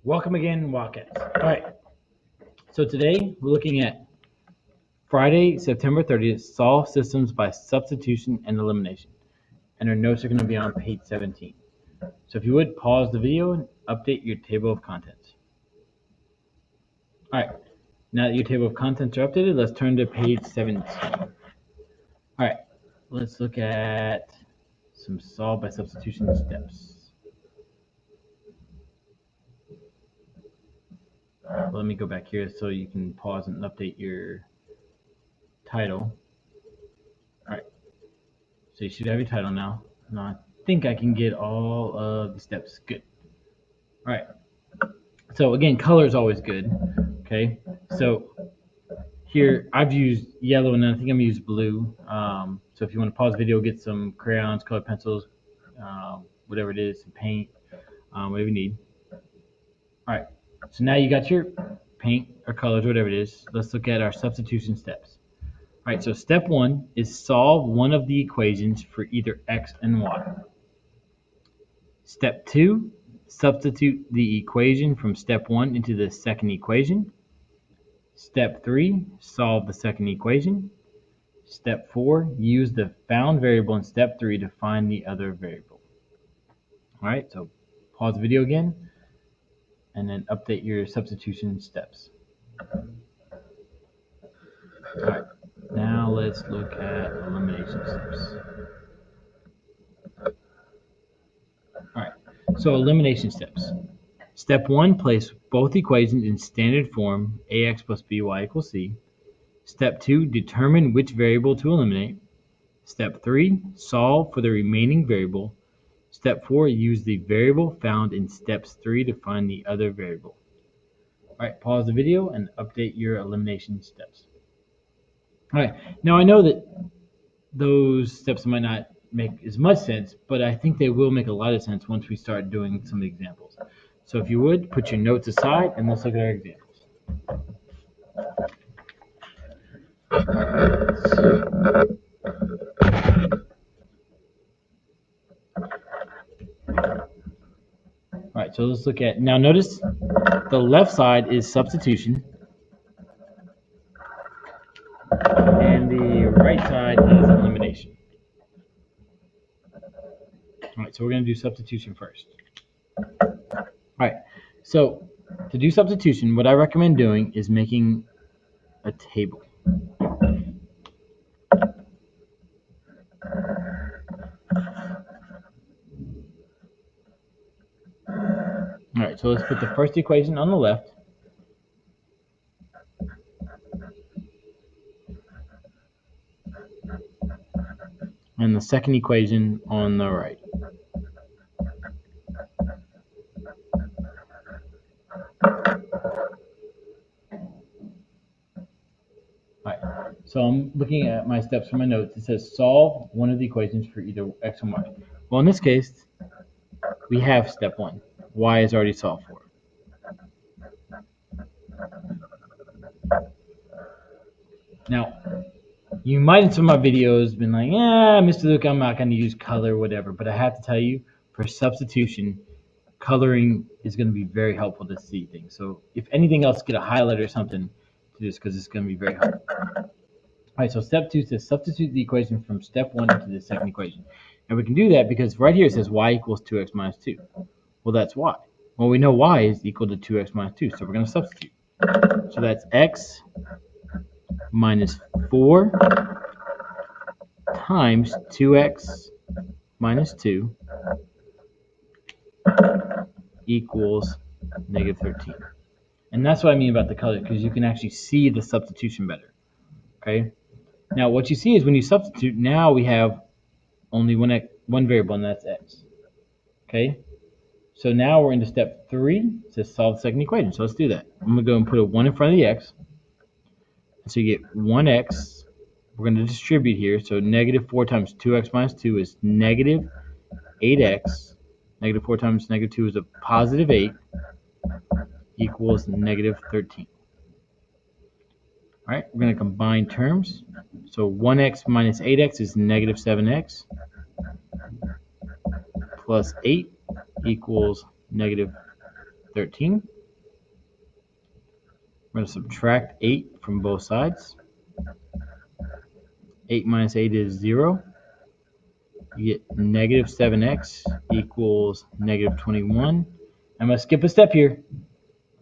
Welcome again, Wildcats. All right, so today we're looking at Friday, September 30th, solve systems by substitution and elimination. And our notes are going to be on page 17. So if you would, pause the video and update your table of contents. All right, now that your table of contents are updated, let's turn to page 17. All right, let's look at some solve by substitution steps. Well, let me go back here so you can pause and update your title. All right, so you should have your title now. Now I think I can get all of the steps. Good. All right. So again, color is always good. Okay. So here I've used yellow and I think I'm gonna use blue. So if you want to pause the video, get some crayons, colored pencils, whatever it is, some paint, whatever you need. All right. So now you got your paint or colors, whatever it is. Let's look at our substitution steps. All right. So step one is solve one of the equations for either x and y. Step two, substitute the equation from step one into the second equation. Step three, solve the second equation. Step four, use the found variable in step three to find the other variable. All right, so pause the video again and then update your substitution steps. All right, now let's look at elimination steps. All right, so elimination steps. Step one, place both equations in standard form, ax plus by equals c. Step two, determine which variable to eliminate. Step three, solve for the remaining variable. Step four, use the variable found in steps 3 to find the other variable. All right, pause the video and update your elimination steps. All right, now I know that those steps might not make as much sense, but I think they will make a lot of sense once we start doing some examples. So if you would, put your notes aside and let's look at our examples. All right, so let's look at, now notice the left side is substitution and the right side is elimination. All right, so we're going to do substitution first. All right, so to do substitution, what I recommend doing is making a table. All right, so let's put the first equation on the left. And the second equation on the right. All right, so I'm looking at my steps from my notes. It says solve one of the equations for either x and y. Well, in this case, we have step one. Y is already solved for. Now, you might in some of my videos been like, yeah, Mr. Luke, I'm not going to use color, whatever. But I have to tell you, for substitution, coloring is going to be very helpful to see things. So if anything else, get a highlight or something to this because it's going to be very helpful. All right, so step two says substitute the equation from step one into the second equation. And we can do that because right here it says y equals 2x minus 2. Well, that's y. Well, we know y is equal to 2x minus 2, so we're going to substitute. So that's x minus 4 times 2x minus 2 equals negative 13. And that's what I mean about the color, because you can actually see the substitution better. Okay. Now what you see is when you substitute, now we have only one variable, and that's x. Okay. So now we're into step 3 to solve the second equation. So let's do that. I'm going to go and put a 1 in front of the x. So you get 1x. We're going to distribute here. So negative 4 times 2x minus 2 is negative 8x. Negative 4 times negative 2 is a positive 8 equals negative 13. All right, we're going to combine terms. So 1x minus 8x is negative 7x plus 8 equals negative 13. We're going to subtract 8 from both sides. 8 minus 8 is 0. You get negative 7x equals negative 21. I'm going to skip a step here.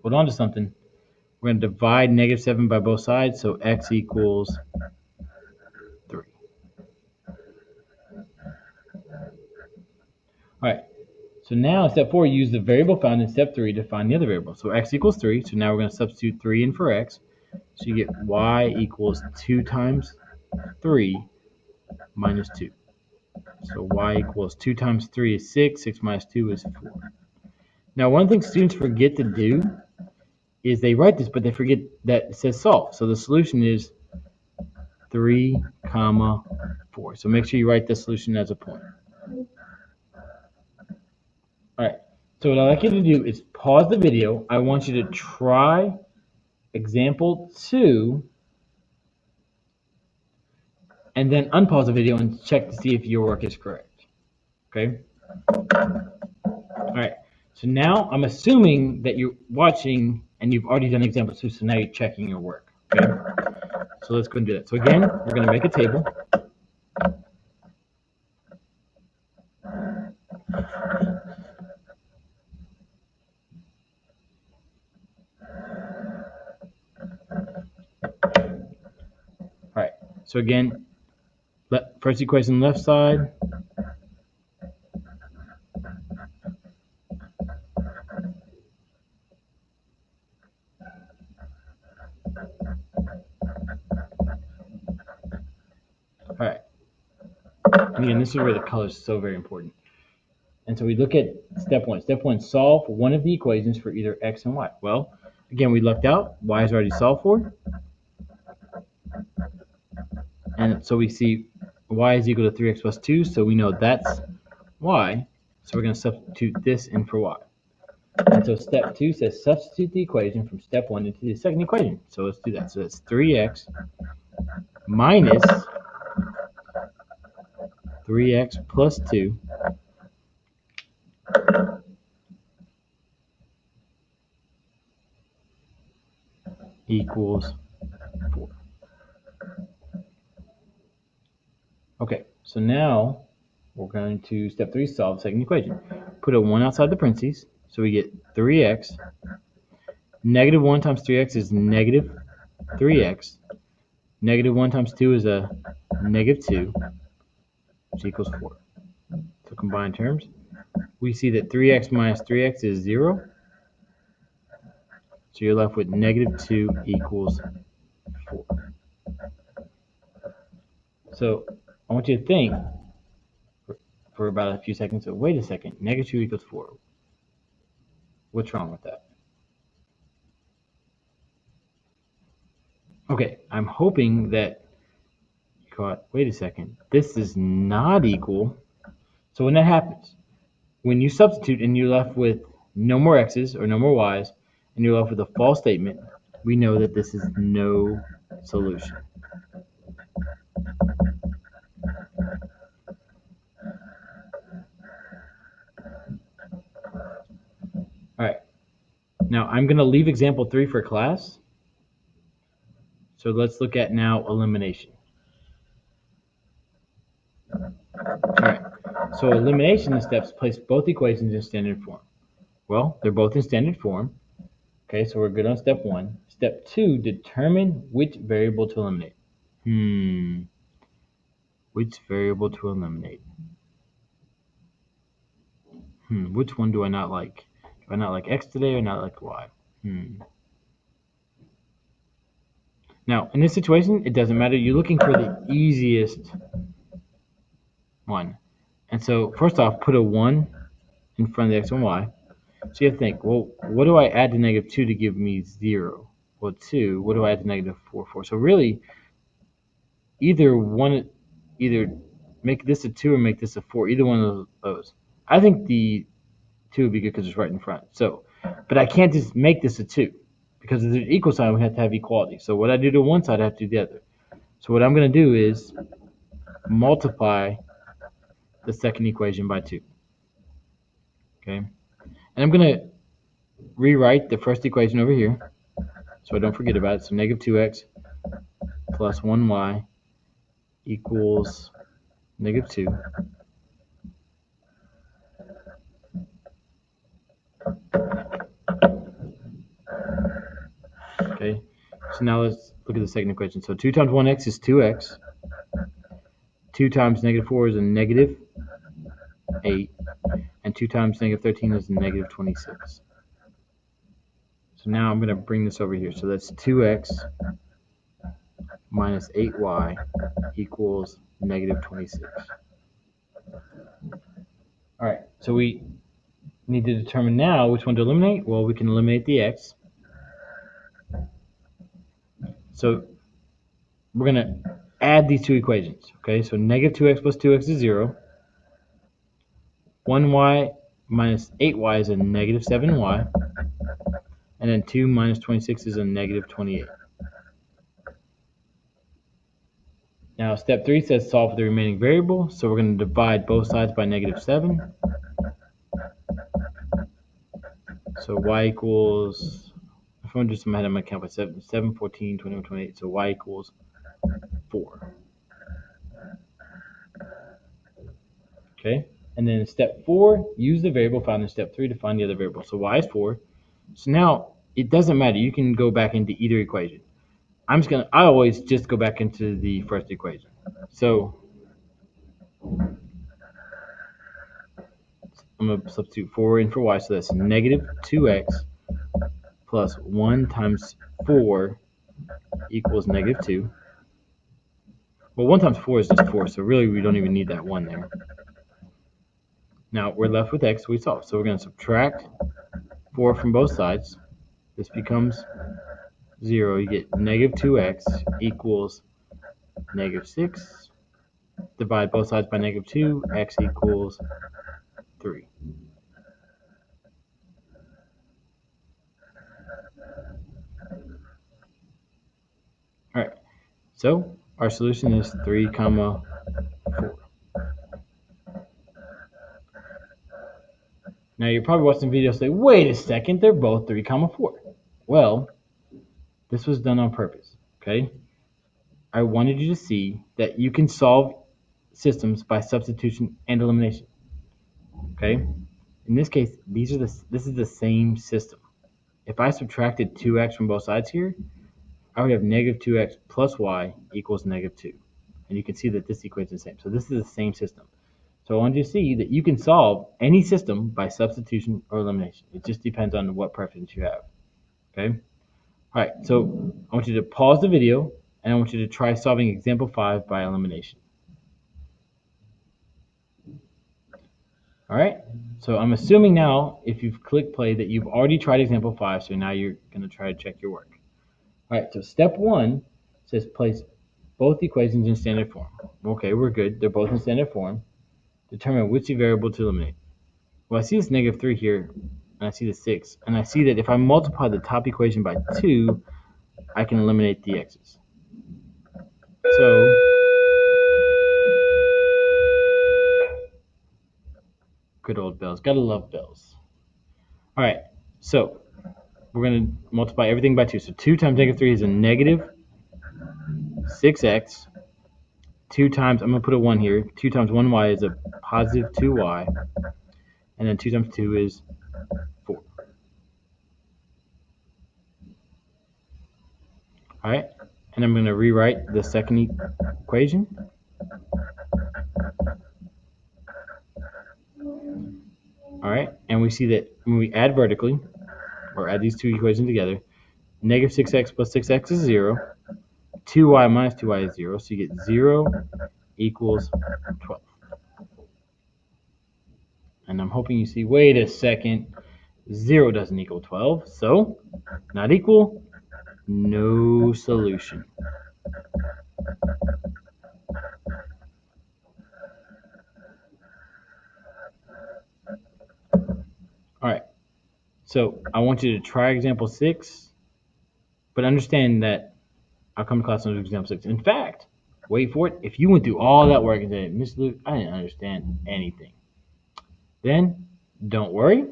Hold on to something. We're going to divide negative 7 by both sides, so x equals 3. All right, so now in step 4, use the variable found in step 3 to find the other variable. So x equals 3, so now we're going to substitute 3 in for x. So you get y equals 2 times 3 minus 2. So y equals 2 times 3 is 6, 6 minus 2 is 4. Now one thing students forget to do is they write this, but they forget that it says solve. So the solution is 3, 4. So make sure you write the solution as a point. All right, so what I'd like you to do is pause the video. I want you to try example 2, and then unpause the video and check to see if your work is correct. Okay? All right, so now I'm assuming that you're watching and you've already done example 2, so now you're checking your work. Okay? So let's go and do that. So again, we're going to make a table. All right, so again, first equation left side. All right, and again, this is where the color is so very important. And so we look at step 1. Step 1, solve one of the equations for either x and y. Well, again, we lucked out. Y is already solved for. And so we see y is equal to 3x plus 2, so we know that's y. So we're going to substitute this in for y. And so step 2 says substitute the equation from step 1 into the second equation. So let's do that. So that's 3x minus 3x plus 2 equals 4. Okay, so now we're going to step 3, solve the second equation. Put a 1 outside the parentheses, so we get 3x. Negative 1 times 3x is negative 3x. Negative 1 times 2 is a negative 2, which equals 4. So combined terms, we see that 3x minus 3x is 0. So you're left with negative 2 equals 4. So I want you to think for about a few seconds. So wait a second, negative 2 equals 4. What's wrong with that? Okay, I'm hoping that you caught, wait a second, this is not equal. So when that happens, when you substitute and you're left with no more x's or no more y's, and you're left with a false statement, we know that this is no solution. All right, now I'm going to leave example 3 for class. So let's look at now elimination. All right, so elimination steps place both equations in standard form. Well, they're both in standard form. Okay, so we're good on step 1. Step 2, determine which variable to eliminate. Which variable to eliminate? Which one do I not like? Do I not like x today or not like y? Now, in this situation, it doesn't matter. You're looking for the easiest one. And so, first off, put a 1 in front of the x and y. So you have to think, well, what do I add to negative 2 to give me 0? Well, 2. What do I add to negative 4? 4. So really, either make this a 2 or make this a 4. Either one of those. I think the 2 would be good because it's right in front. So, but I can't just make this a 2 because if there's an equal sign, we have to have equality. So what I do to one side, I have to do the other. So what I'm going to do is multiply the second equation by 2. Okay, and I'm going to rewrite the first equation over here so I don't forget about it. So negative 2x plus 1y equals negative 2. Okay, so now let's look at the second equation. So 2 times 1x is 2x. 2 times negative 4 is a negative 8. And 2 times negative 13 is a negative 26. So now I'm going to bring this over here. So that's 2x minus 8y equals negative 26. All right, so we need to determine now which one to eliminate. Well, we can eliminate the x. So we're going to add these two equations. Okay, so negative 2x plus 2x is 0. 1y minus 8y is a negative 7y. And then 2 minus 26 is a negative 28. Now, step 3 says solve for the remaining variable. So we're going to divide both sides by negative 7. So y equals, if I'm just ahead of my count by 7, 14, 21, 28. So y equals 4. Okay. And then in step 4, use the variable found in step 3 to find the other variable. So y is 4. So now it doesn't matter. You can go back into either equation. I always just go back into the first equation. So I'm going to substitute 4 in for y. So that's negative 2x plus 1 times 4 equals negative 2. Well, 1 times 4 is just 4, so really we don't even need that 1 there. Now we're left with x we solve. So we're going to subtract 4 from both sides. This becomes 0. You get negative 2x equals negative 6. Divide both sides by negative 2. X equals 3. All right. So our solution is 3, 4. Now you're probably watching the video and say, wait a second, they're both 3, 4. Well, this was done on purpose, okay? I wanted you to see that you can solve systems by substitution and elimination, okay? In this case, this is the same system. If I subtracted 2x from both sides here, I would have negative 2x plus y equals negative 2. And you can see that this equation is the same. So this is the same system. So I want you to see that you can solve any system by substitution or elimination. It just depends on what preference you have. Okay? All right, so I want you to pause the video, and I want you to try solving example 5 by elimination. All right, so I'm assuming now, if you've clicked play, that you've already tried example 5, so now you're going to try to check your work. All right, so step 1 says place both equations in standard form. Okay, we're good. They're both in standard form. Determine which variable to eliminate. Well, I see this negative 3 here, and I see the 6, and I see that if I multiply the top equation by 2, I can eliminate the x's. So good old bells. Gotta love bells. All right, so we're going to multiply everything by 2. So 2 times negative 3 is a negative 6x. 2 times, I'm going to put a 1 here. 2 times 1y is a positive 2y. And then 2 times 2 is 4. All right, and I'm going to rewrite the second equation. All right, and we see that when we add vertically, or add these two equations together, negative 6x plus 6x is 0. 2y minus 2y is 0, so you get 0 equals 12. And I'm hoping you see, wait a second, 0 doesn't equal 12, so not equal, no solution. All right, so I want you to try example 6, but understand that I'll come to class on example 6. In fact, wait for it, if you went through all that work and said, Mr. Luke, I didn't understand anything, then don't worry.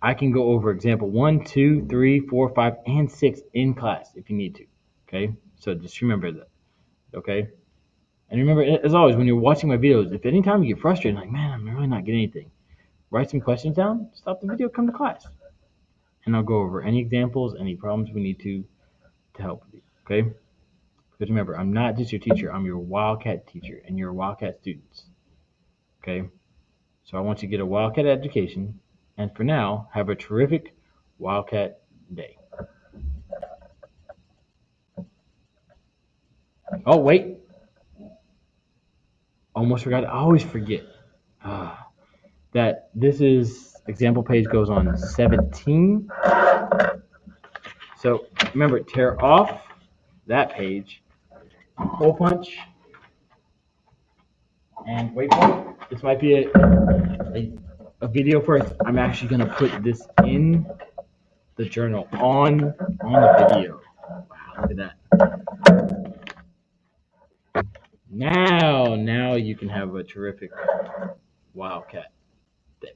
I can go over example 1, 2, 3, 4, 5, and 6 in class if you need to. Okay, so just remember that. Okay, and remember, as always, when you're watching my videos, if anytime you get frustrated, like, man, I'm really not getting anything, write some questions down, stop the video, come to class, and I'll go over any examples, any problems we need to help with you. Okay, because remember, I'm not just your teacher, I'm your Wildcat teacher and your Wildcat students. Okay, so I want you to get a Wildcat education, and for now, have a terrific Wildcat day. Oh, wait. Almost forgot. I always forget that this is example page goes on 17. So remember, tear off that page, hole punch, and wait for it. This might be a video first. I'm actually going to put this in the journal on the video. Wow, look at that. Now you can have a terrific Wildcat day.